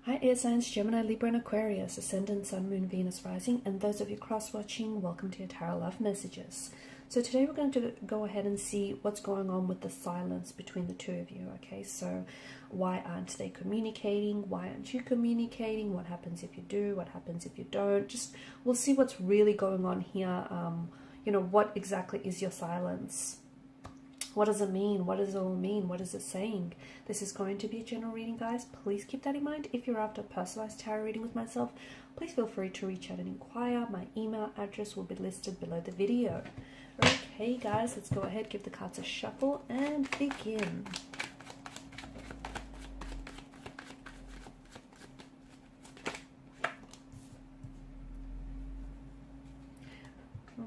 Hi air signs, Gemini, Libra and Aquarius, Ascendant, Sun, Moon, Venus, Rising, and those of you cross-watching, welcome to your Tarot Love Messages. So today we're going to go ahead and see what's going on with the silence between the two of you, okay? So why aren't they communicating? Why aren't you communicating? What happens if you do? What happens if you don't? We'll see what's really going on here. What exactly is your silence? What does it mean? What does it all mean? What is it saying? This is going to be a general reading, guys. Please keep that in mind. If you're after a personalized tarot reading with myself, please feel free to reach out and inquire. My email address will be listed below the video. Okay, guys, let's go ahead, give the cards a shuffle, and begin.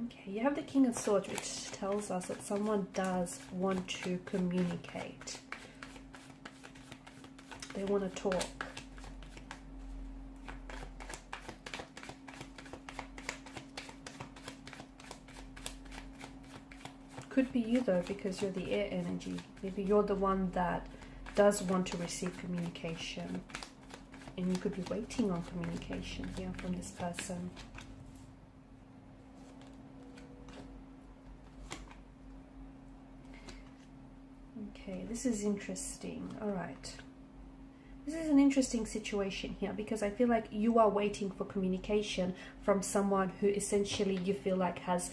Okay, you have the King of Swords, which tells us that someone does want to communicate. They want to talk. Could be you though, because you're the air energy. Maybe you're the one that does want to receive communication. And you could be waiting on communication here from this person. Okay, this is interesting. All right. This is an interesting situation here because I feel like you are waiting for communication from someone who essentially you feel like has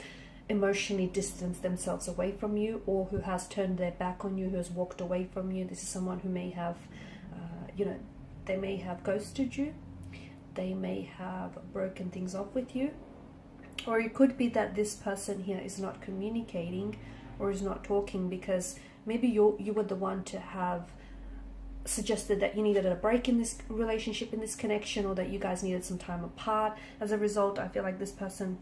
emotionally distanced themselves away from you, or who has turned their back on you, who has walked away from you. This is someone who may have, they may have ghosted you. They may have broken things off with you. Or it could be that this person here is not communicating or is not talking because maybe you were the one to have suggested that you needed a break in this relationship, in this connection, or that you guys needed some time apart. As a result, I feel like this person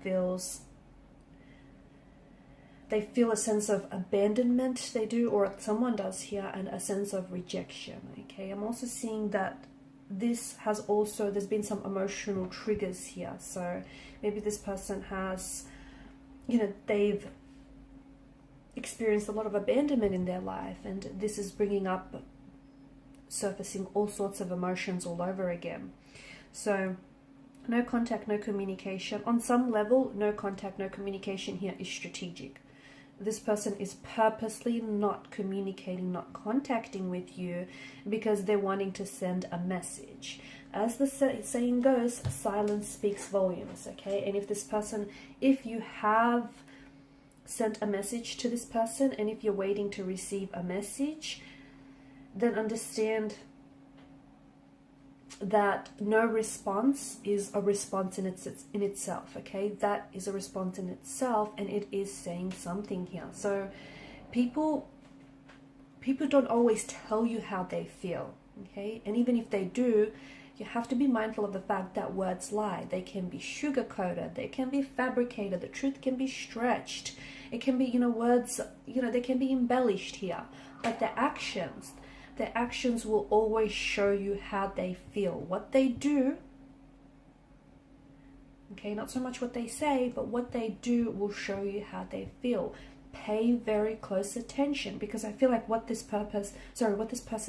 they feel a sense of abandonment, they do, or someone does here, and a sense of rejection, okay? I'm also seeing that there's been some emotional triggers here. So maybe this person has, they've experienced a lot of abandonment in their life, and this is surfacing all sorts of emotions all over again. So no contact, no communication. On some level, no contact, no communication here is strategic. This person is purposely not communicating, not contacting with you because they're wanting to send a message. As the saying goes, silence speaks volumes, okay? And if you have sent a message to this person, and if you're waiting to receive a message, then understand that no response is a response in itself, okay? That is a response in itself, and it is saying something here. So people don't always tell you how they feel, okay? And even if they do, you have to be mindful of the fact that words lie. They can be sugar-coated, they can be fabricated, the truth can be stretched. It can be, words, they can be embellished here. But their actions will always show you how they feel. What they do, okay, not so much what they say, but what they do will show you how they feel. Pay very close attention, because I feel like what this person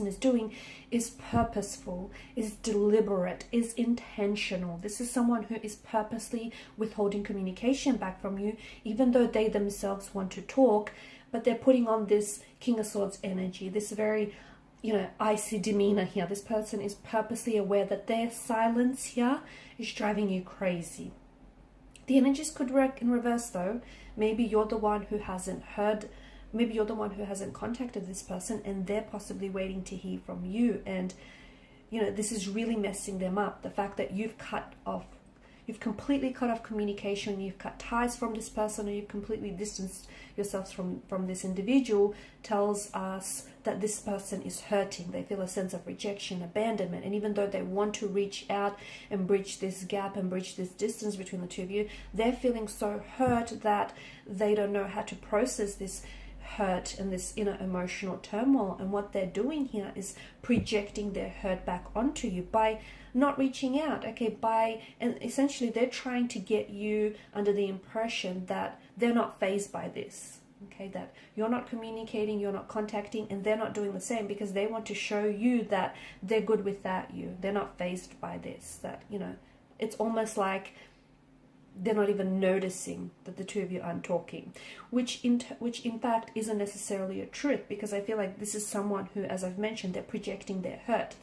is doing is purposeful, is deliberate, is intentional. This is someone who is purposely withholding communication back from you, even though they themselves want to talk, but they're putting on this King of Swords energy, this very icy demeanor here. This person is purposely aware that their silence here is driving you crazy. The energies could work in reverse though. Maybe you're the one who hasn't contacted this person, and they're possibly waiting to hear from you. And, this is really messing them up. The fact that you've completely cut off communication, you've cut ties from this person, or you've completely distanced yourselves from this individual, tells us that this person is hurting. They feel a sense of rejection, abandonment, and even though they want to reach out and bridge this gap and bridge this distance between the two of you, they're feeling so hurt that they don't know how to process this hurt and this inner emotional turmoil. And what they're doing here is projecting their hurt back onto you by not reaching out, okay? And essentially they're trying to get you under the impression that they're not fazed by this, Okay, that you're not communicating, you're not contacting, and they're not doing the same because they want to show you that they're good without you. They're not fazed by this. That, you know, it's almost like they're not even noticing that the two of you aren't talking, which in fact isn't necessarily a truth, because I feel like this is someone who, as I've mentioned, they're projecting their hurt.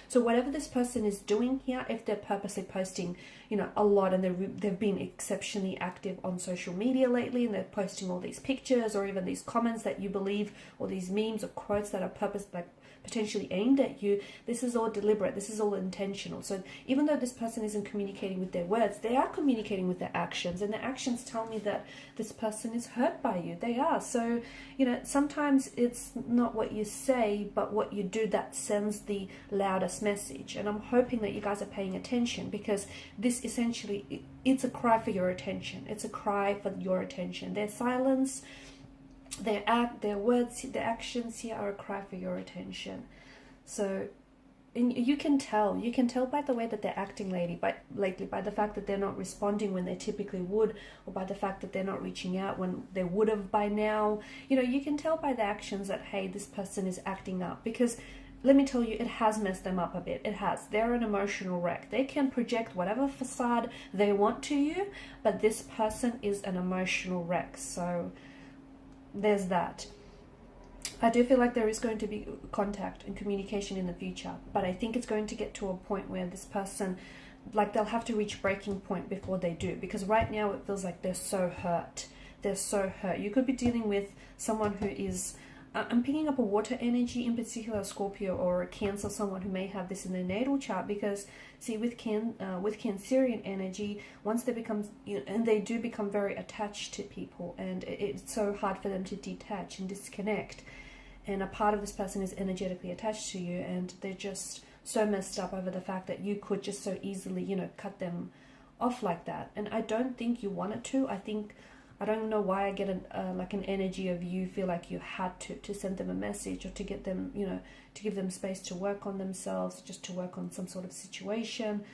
So whatever this person is doing here, if they're purposely posting, you know, a lot, and they've been exceptionally active on social media lately, and they're posting all these pictures or even these comments that you believe, or these memes or quotes that are potentially aimed at you, this is all deliberate, this is all intentional. So even though this person isn't communicating with their words, they are communicating with their actions, and their actions tell me that this person is hurt by you. They are. So, you know, sometimes it's not what you say, but what you do that sends the loudest message. And I'm hoping that you guys are paying attention, because this essentially, it's a cry for your attention. It's a cry for your attention. Their silence, their words, their actions here are a cry for your attention. So, and you can tell by the way that they're acting lately, by the fact that they're not responding when they typically would, or by the fact that they're not reaching out when they would have by now. You know, you can tell by the actions that, hey, this person is acting up, because let me tell you, it has messed them up a bit. It has. They're an emotional wreck. They can project whatever facade they want to you, but this person is an emotional wreck. So there's that. I do feel like there is going to be contact and communication in the future, but I think it's going to get to a point where this person, like, they'll have to reach breaking point before they do, because right now it feels like they're so hurt. They're so hurt. You could be dealing with someone who is, I'm picking up a water energy, in particular Scorpio or a Cancer, someone who may have this in their natal chart, because see, with Cancerian energy, once they become, you know, and they do become very attached to people, and it's so hard for them to detach and disconnect. And a part of this person is energetically attached to you, and they're just so messed up over the fact that you could just so easily, you know, cut them off like that. And I don't think you wanted to. I don't know why I get like an energy of you feel like you had to send them a message, or to get them, you know, to give them space to work on themselves, just to work on some sort of situation.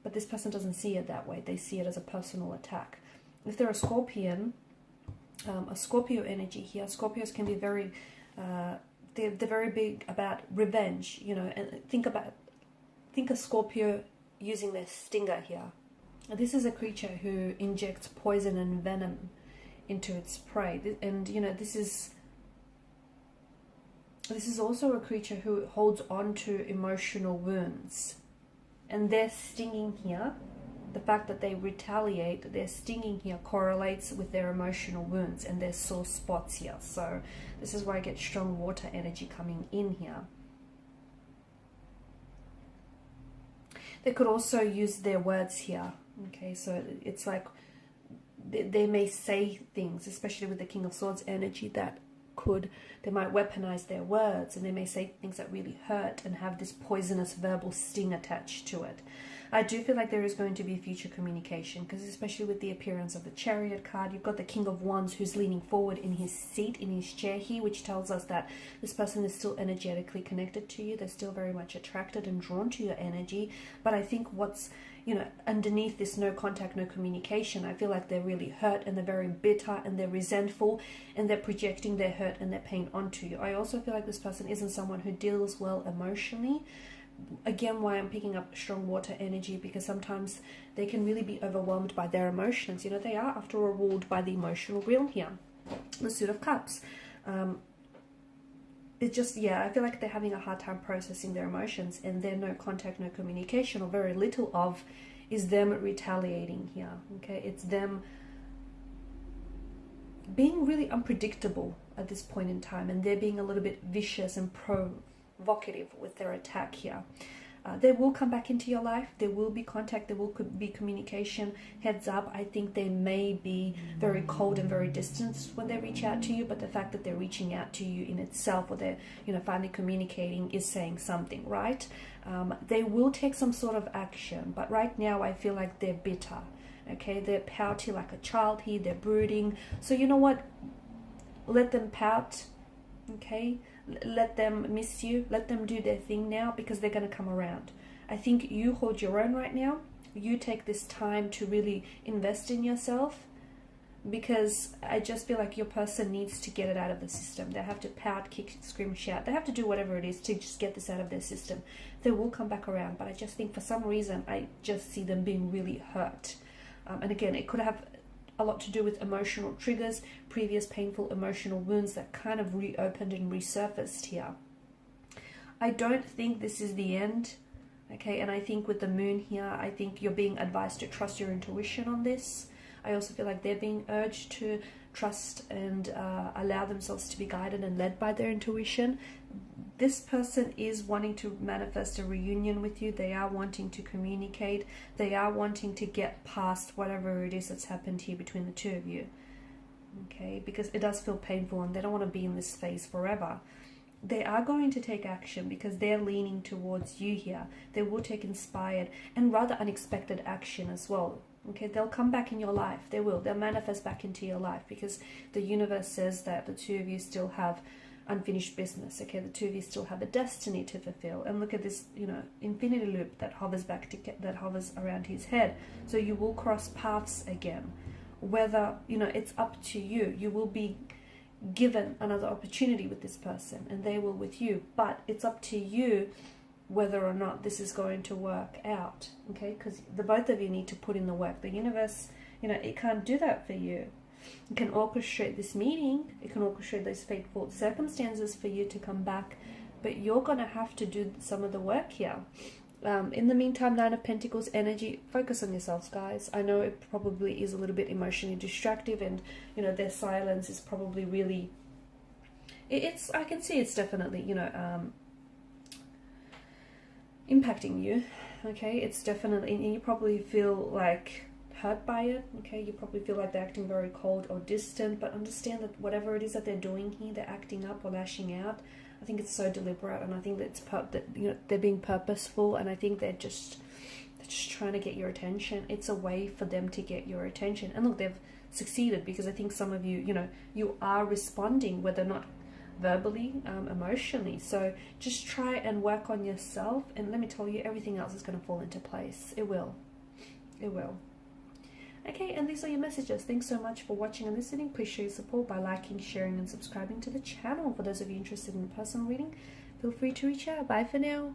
But this person doesn't see it that way. They see it as a personal attack. If they're a Scorpion, a Scorpio energy here, Scorpios can be very, they're very big about revenge, you know, and think of Scorpio using their stinger here. This is a creature who injects poison and venom into its prey, and you know, this is also a creature who holds on to emotional wounds, and their stinging here, the fact that they retaliate, their stinging here correlates with their emotional wounds and their sore spots here. So this is why I get strong water energy coming in here. They could also use their words here. Okay, so it's like they may say things, especially with the King of Swords energy, that they might weaponize their words, and they may say things that really hurt and have this poisonous verbal sting attached to it. I do feel like there is going to be future communication, because especially with the appearance of the Chariot card, you've got the King of Wands who's leaning forward in his seat, in his chair here, which tells us that this person is still energetically connected to you. They're still very much attracted and drawn to your energy. But I think what's, you know, underneath this no contact, no communication, I feel like they're really hurt, and they're very bitter, and they're resentful, and they're projecting their hurt and their pain onto you. I also feel like this person isn't someone who deals well emotionally. Again, why I'm picking up strong water energy, because sometimes they can really be overwhelmed by their emotions. You know, they are, after all, ruled by the emotional realm here. The Suit of Cups. It's just, yeah, I feel like they're having a hard time processing their emotions, and their no contact, no communication, or very little of, is them retaliating here. Okay, it's them being really unpredictable at this point in time, and they're being a little bit vicious and provocative with their attack here. They will come back into your life. There will be contact. There will be communication. Heads up, I think they may be very cold and very distant when they reach out to you, but the fact that they're reaching out to you in itself, or they're, you know, finally communicating, is saying something, right? They will take some sort of action, but right now I feel like they're bitter. Okay, they're pouty like a child here. They're brooding. So you know what? Let them pout. Okay, let them miss you. Let them do their thing now, because they're going to come around. I think you hold your own right now. You take this time to really invest in yourself, because I just feel like your person needs to get it out of the system. They have to pout, kick, scream, shout. They have to do whatever it is to just get this out of their system. They will come back around, but I just think for some reason I just see them being really hurt. And again, it could have a lot to do with emotional triggers, previous painful emotional wounds that kind of reopened and resurfaced here. I don't think this is the end, okay? And I think with the moon here, I think you're being advised to trust your intuition on this. I also feel like they're being urged to trust and allow themselves to be guided and led by their intuition. This person is wanting to manifest a reunion with you. They are wanting to communicate. They are wanting to get past whatever it is that's happened here between the two of you. Okay, because it does feel painful and they don't want to be in this phase forever. They are going to take action because they're leaning towards you here. They will take inspired and rather unexpected action as well. Okay, they'll come back in your life. They will. They'll manifest back into your life because the universe says that the two of you still have unfinished business. Okay, the two of you still have a destiny to fulfill. And look at this, you know, infinity loop that hovers that hovers around his head. So you will cross paths again. Whether, you know, it's up to you. You will be given another opportunity with this person and they will with you. But it's up to you whether or not this is going to work out, okay? Because the both of you need to put in the work. The universe, you know, it can't do that for you. It can orchestrate this meeting. It can orchestrate those fateful circumstances for you to come back, but you're going to have to do some of the work here. In the meantime, Nine of Pentacles energy, focus on yourselves, guys. I know it probably is a little bit emotionally distractive and, you know, their silence is probably really... I can see it's definitely, you know... impacting you, okay? It's definitely, and you probably feel like hurt by it, okay? You probably feel like they're acting very cold or distant, but understand that whatever it is that they're doing here, they're acting up or lashing out. I think it's so deliberate, and I think that it's that, you know, they're being purposeful, and I think they're just trying to get your attention. It's a way for them to get your attention, and look, they've succeeded because I think some of you, you know, you are responding, whether or not verbally, emotionally. So just try and work on yourself, and let me tell you, everything else is going to fall into place. It will. Okay, and these are your messages. Thanks so much for watching and listening. Please show your support by liking, sharing and subscribing to the channel. For those of you interested in a personal reading, feel free to reach out. Bye for now.